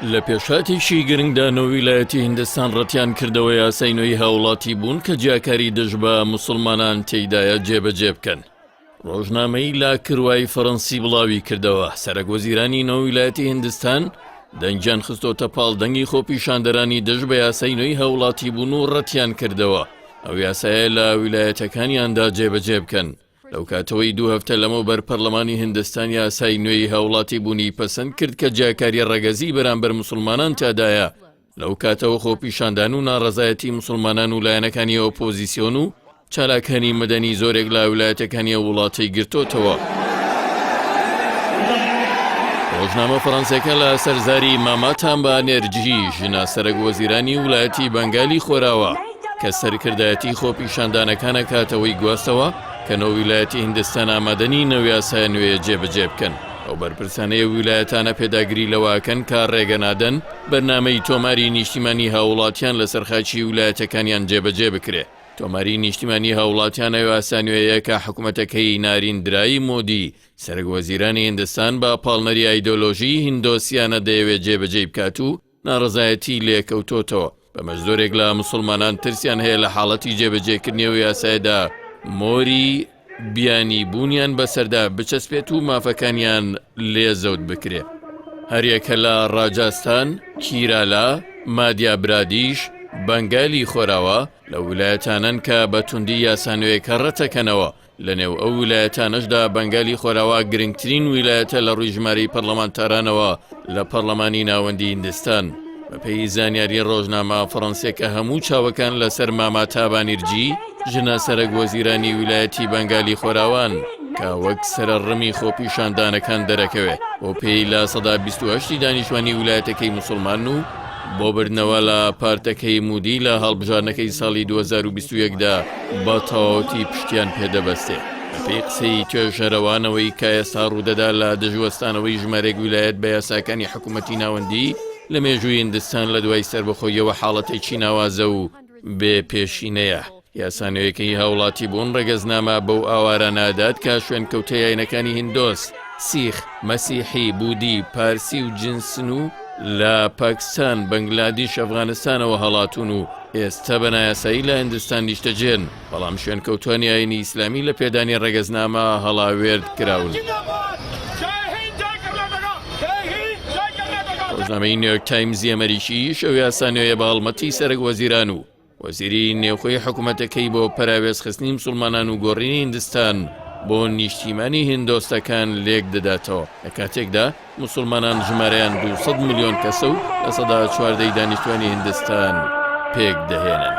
لە پێشاتێکی گرنگدا نەویلایەتی هیندستان ڕەتیان کردەوە یاسای نوێی هاوڵاتی بوون کە جیاکاری دژ بە موسڵمانان تێیدایە جێبەجێ بکەن. ڕۆژنامەی لا کروای فەڕەنسی بڵاوی کردەوە سەرۆکوەزیرانی نەویلایەتی هیندستان دەنگیان خستۆتە پاڵ دەنگی خۆپیشاندەرانی دژ بە یاسای نوێی هاوڵاتی بوون و ڕەتیان کردەوە ئەو یاسایە لە ویلایەتەکانیاندا جێبەجێ بکەن. لەو کاتەوەی 2 هەفتە لەمەوبەر پەرلەمانی هیندستان یاسای نوێی هاوڵاتی بوونی پەسەند کرد کە جیاکاری ڕەگەزی بەرامبەر موسڵمانان تادایە. لەو کاتەوە خۆپیشاندان و ناڕەزایەتی موسڵمانان و لایەنەکانی ئۆپۆزیسیۆن و چالاکانی مەدەنی زۆرێک لە ویلایەتەکانی وڵاتی گرتوتەوە. ڕۆژنامە فەڕەنسیەکە لە سەرزاری ماماتان بانێرجی ژنە سەرۆکوەزیرانی ویلایەتی بەنگالی خۆراوە کە سەرکردایەتی خۆپیشاندانەکانە کاتەوەی گواستەوە کە نەو ویلایەتی هیندستان ئامادەنی نەو یاسای نوێ جێبەجێ بکەن. ئەو بەرپرسانەیە ویلایەتانە پێداگری لەواکەن کە ڕێگەنادەن بەرنامەی تۆماری نیشتیمانی هاوڵاتیان لەسەر خاچی ویلایەتەکانیان جێبەجێ بکرێ. تۆماری نیشتیمانی هاوڵاتیان ئەو یاسای نوێیە کە حکوومەتەکەی ناریندرایی مۆدی سەرۆکوەزیرانی هیندستان بە پاڵنەری ئایدۆلۆژی هیندۆسیانە دەیەوێت جێبەجێ بکات و ناڕەزایەتی لێکەوتۆتەوە. بەمە زۆرێک لە موسڵمانان ترسیان هەیە لە حاڵەتی جێبەجێکردنی و یاسایدا مۆری بیانی بوونیان بەسەردا بچەسپێت و مافەکانیان لێزەوت بکرێ. هەریەکە لە ڕاجاستان، کیرالا، مادیا برادیش، بەنگالی خۆراوە لە ویلایەتانن کە بە توندی یاسانوێکە ڕەتەکەنەوە. لەنێو ئەو ویلایەتانەشدا بەنگالی خۆراوە گرنگترین ویلایەتە لە ڕووی ژمارەی پەرلەمانتارانەوە لە پەرلەمانی ناوەندی هیندستان. بەپێی زانیاری ڕۆژنامە فەڕەنسیەکە هەموو چاوەکان لەسەر ماماتا بانیرجی ژنە سەرۆکوەزیرانی ویلایەتی بەنگالی خۆراوان کە وەک سەرڕمی خۆپیشاندانەکان دەرەکەوێ بۆ پێی لە سەدا 28 دانیشتوانی ویلایەتەکەی موسڵمان و بۆ بردنەوە لە پارتەکەی مودی لە هەڵبژارنەکەی ساڵی 2021دا بە تەواوەتی پشتیان پێدەبەستێ. بەپێی قسەی توێژەرەوانەوەی کە ئێستا ڕوودەدا لە دژوەستانەوەی ژمارەی ویلایەت بە یاساکانی حکوومەتی ناوەندی لە مێژووی هیندستان لە دوای سەربەخۆیەوە حاڵەتێکی ناوازە و بێ پێشینەیە. یاسانوێیەکەی هاوڵاتی بوون ڕێگەزنامە بەو ئاوارە نادات کە شوێن کەوتە یاینەکانی هیندۆس، سیخ، مەسیحی، بودی، پارسی و جنسن و لە پاکستان، بەنگلادیش، ئەفغانستانەوە هەڵاتون و ئێستا بە نایاسایی لە هیندستان نیشتەجێن، بەڵام شوێن کەوتوانی ئاینی ئیسلامی لە پێدانی ڕێگەزنامە هەڵاوێرد کراون. ڕۆژنامەی نیویۆرک تایمزی ئەمریکیش ئەو یاسانوێیە بە هەڵمەتی سەرۆکوەزیران و وەزیری نێوخۆی حکوومەتەکەی بۆ پەراوێزخستنی موسڵمانان و گۆڕینی هیندستان بۆ نیشتیمانی هیندۆستەکان لێک دەداتەوە لە کاتێکدا موسڵمانان ژمارەیان 200 ملیۆن کەسە و لە سەدا 14 دانیشتوانی هیندستان پێک دەهێنن.